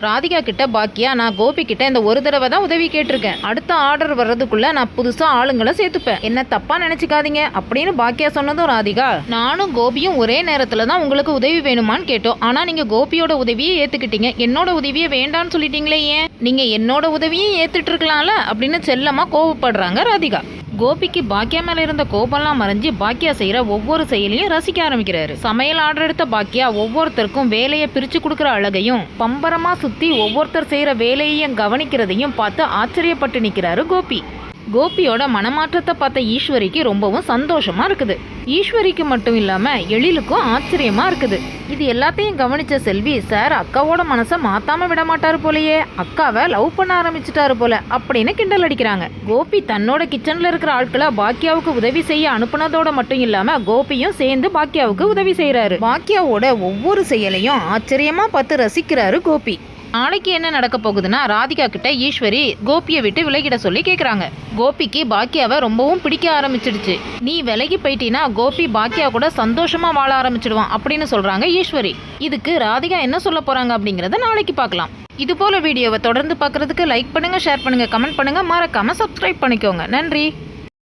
ராதிகா கிட்ட பாக்கியா நான் கோபி கிட்ட இந்த ஒரு தடவை தான் உதவி கேட்டிருக்கேன். அடுத்த ஆர்டர் வர்றதுக்குள்ள நான் புதுசா ஆளுங்களை சேர்த்துப்பேன். என்ன தப்பா நினைச்சுக்காதீங்க அப்படின்னு பாக்கியா சொன்னதும் ராதிகா, நானும் கோபியும் ஒரே நேரத்துல தான் உங்களுக்கு உதவி வேணுமான்னு கேட்டோம். ஆனா நீங்க கோபியோட உதவியை ஏத்துக்கிட்டீங்க, என்னோட உதவியை வேண்டான்னு சொல்லிட்டீங்களே, ஏன்? நீங்க என்னோட உதவியும் ஏத்துட்டு இருக்கலாம்ல அப்படின்னு செல்லமா கோவப்படுறாங்க ராதிகா. கோபிக்கு பாக்கியா மேல இருந்த கோபம்லாம் மறைஞ்சு பாக்கியா செய்யற ஒவ்வொரு செயலையும் ரசிக்க ஆரம்பிக்கிறாரு. சமையல் ஆர்டர் எடுத்த பாக்கியா ஒவ்வொருத்தருக்கும் வேலையை பிரிச்சு கொடுக்குற அழகையும் பம்பரமா சுத்தி ஒவ்வொருத்தர் செய்யற வேலையையும் கவனிக்கிறதையும் பார்த்து ஆச்சரியப்பட்டு நிக்கிறாரு கோபி. கோபியோட மனமாற்றத்தை பார்த்த ஈஸ்வரிக்கு ரொம்பவும் சந்தோஷமா இருக்குது. ஈஸ்வரிக்கு மட்டும் இல்லாம எழிலுக்கும் ஆச்சரியமா இருக்குது. இது எல்லாத்தையும் கவனிச்ச செல்வி, சார் அக்காவோட மனசை மாத்தாம விட மாட்டாரு போலயே, அக்காவை லவ் பண்ண ஆரம்பிச்சிட்டாரு போல அப்படின்னு கிண்டல் அடிக்கிறாங்க. கோபி தன்னோட கிச்சன்ல இருக்கிற ஆட்களை பாக்கியாவுக்கு உதவி செய்ய அனுப்புனதோட மட்டும் இல்லாம கோபியும் சேர்ந்து பாக்கியாவுக்கு உதவி செய்யறாரு. பாக்கியாவோட ஒவ்வொரு செயலையும் ஆச்சரியமா பார்த்து ரசிக்கிறாரு கோபி. நாளைக்கு என்ன நடக்க போகுதுன்னா, ராதிகா கிட்ட ஈஸ்வரி கோபியை விட்டு விலகிட சொல்லி கேட்குறாங்க. கோபிக்கு பாக்கியாவை ரொம்பவும் பிடிக்க ஆரம்பிச்சிடுச்சு. நீ விலகி போயிட்டீன்னா கோபி பாக்கியா கூட சந்தோஷமா வாழ ஆரம்பிச்சிடுவான் அப்படின்னு சொல்றாங்க ஈஸ்வரி. இதுக்கு ராதிகா என்ன சொல்ல போறாங்க அப்படிங்கறத நாளைக்கு பார்க்கலாம். இது போல வீடியோவை தொடர்ந்து பார்க்கறதுக்கு லைக் பண்ணுங்க, ஷேர் பண்ணுங்க, கமெண்ட் பண்ணுங்க, மறக்காம சப்ஸ்கிரைப் பண்ணிக்கோங்க. நன்றி.